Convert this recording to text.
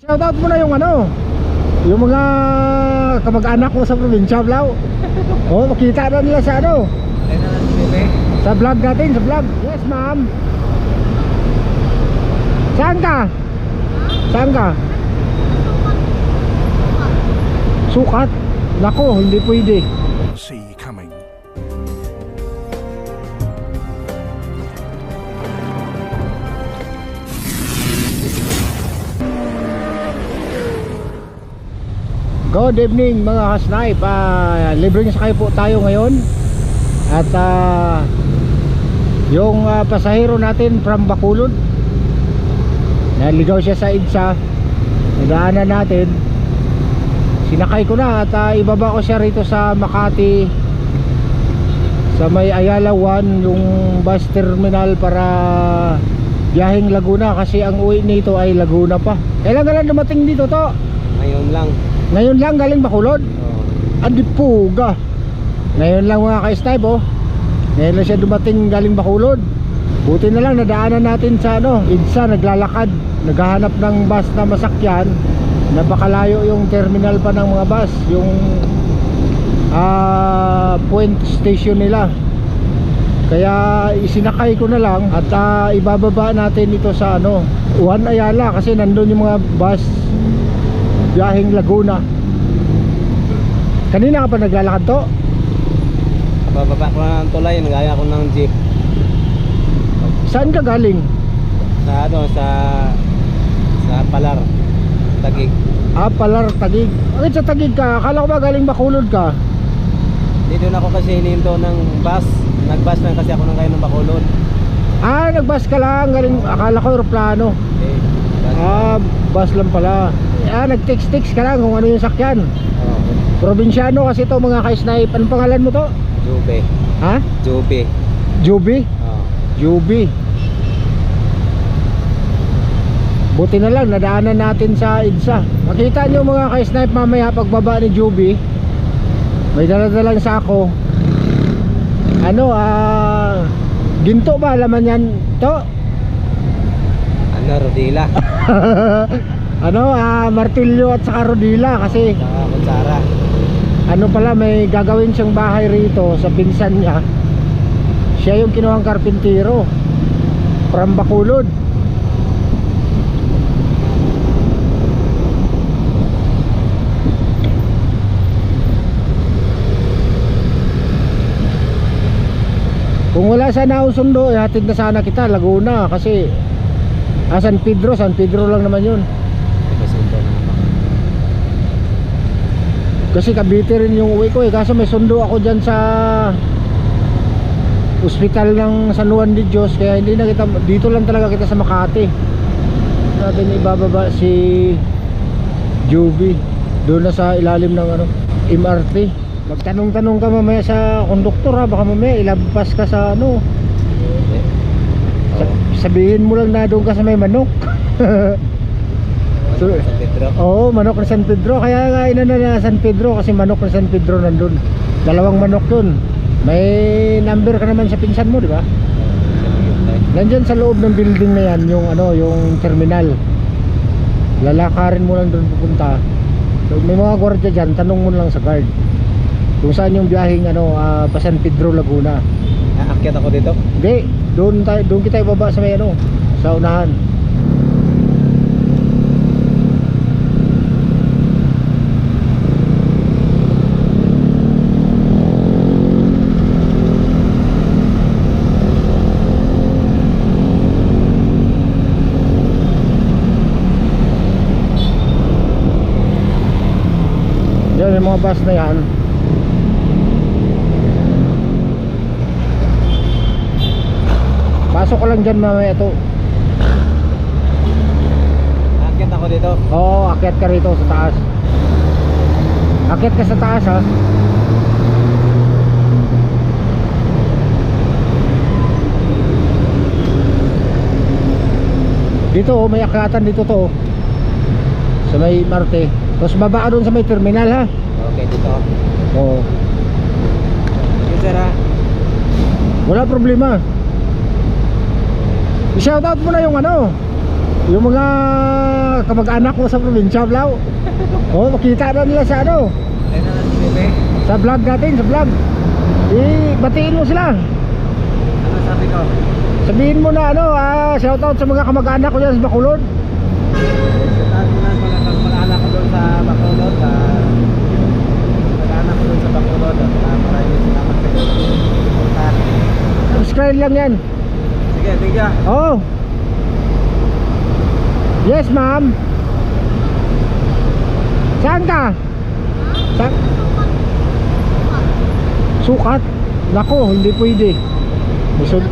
Shoutout mo na yung ano, yung mga kamag-anak mo sa probinsya, Blau. Oh, makita na nila sa ano, sa vlog natin, sa vlog. Yes, ma'am. Saan ka? Saan ka? Sukat? Nako, hindi pwede. See you coming. Good evening mga ka-snipe. Libreng sakay po tayo ngayon. At yung pasahero natin from Bacolod, naligaw siya sa EDSA. Nadaanan natin, sinakay ko na at ibaba ko siya rito sa Makati, sa may Ayala 1, yung bus terminal para biyaheng Laguna, kasi ang uwi nito ay Laguna pa. Kailan ka lang dumating dito to? Ngayon lang. Ngayon lang galing Bacolod? Andi puga. Ngayon lang mga ka-snipe, oh. Ngayon lang siya dumating galing Bacolod. Buti na lang nadaanan natin sa ano, EDSA, naglalakad, naghahanap ng bus na masakyan na baka layo yung terminal pa ng mga bus, yung point station nila. Kaya isinakay ko na lang at ibababa natin ito sa ano, Juan Ayala, kasi nandun yung mga bus biyaheng Laguna. Kanina ka pa naglalakad to? Bababa ko lang ng tulay, nagaya ko ng jeep. Saan ka galing? Sa ano, sa Palar, Taguig. Palar, Taguig. Bakit sa Taguig ka? Akala ko ba galing Bacolod ka? Dito na ako kasi hininto ng bus. Nag-bus lang kasi ako nang kayo ng Bacolod. Nag-bus ka lang galing, akala ko aeroplano. Okay. Bus lang pala. Nag-text ka lang kung ano yung sakyan. Oh, Probinsyano kasi to mga ka-snipe. Anong pangalan mo to? Jube. Ha? Jube. Juby? Oh. Juby. Buti na lang nadaanan natin sa EDSA. Makita nyo mga ka-snipe mamaya pagbaba ni Juby, may daladalang sako. Ano, ginto ba laman yan to? Ano, Rodila. Ano, martilyo at saka rodila, kasi Saka kutsara. ano pala, may gagawin siyang bahay rito sa pinsan niya. Siya yung kinuhang karpintero from Bacolod. Kung wala sana akong sundo, hatid na sana kita Laguna, kasi San Pedro lang naman yun. Ipasundo na ako. Kasi Cavite rin yung uwi ko kaso may sundo ako dyan sa ospital ng San Juan de Dios, kaya hindi na kita, dito lang talaga kita sa Makati. Natin ibababa si Juby doon na sa ilalim ng ano, MRT. Magtanong-tanong ka mamaya sa konduktor, baka mamaya ilabas ka sa ano, sabihin mo lang na doon ka sa may manok. So, San Pedro. oo, manok ng San Pedro. Kaya nga inana na San Pedro, kasi manok ng San Pedro nandun. Dalawang manok dun. May number ka naman sa pinsan mo, di ba? Nandyan sa loob ng building na yan, yung ano, yung terminal. Lalakarin mo lang dun pupunta. So, may mga gwardiya dyan, tanong mo lang sa guard kung saan yung biyaheng ano, pa San Pedro, Laguna. Aakyat ako dito. Hindi, doon kita ibaba sa may ano, sa unahan. Yan yung mga bus na yan. Pasok ko lang dyan mamaya to. Aakyat ako dito. Oo, akyat ka rito sa taas. Akyat ka sa taas, ha. Dito, may akyatan dito to, sa may Marte. Tapos baba ka doon sa may terminal, ha. Okay, dito. Oo. Yes, sir, ha? Wala problema. I-shoutout mo na yung ano, yung mga mga kamag-anak mo sa probinsya, Blau. Oh, makita na nila sa ano, Ayun na lang si Bebe. sa vlog natin, sa vlog. Batiin mo sila. Ano sabi ko? Sabihin mo na ano, shoutout sa mga kamag-anak ko dyan sa Bacolod. Saan mo na sa mga mag-anak ko doon sa Bacolod. Mag-anak ko doon sa Bacolod. Maraming salamat sa inyo. Subscribe lang yan. Sige, thank you. Oh. Yes, ma'am. Saan ka? Sa sukat. Nako, hindi pwede. Busog.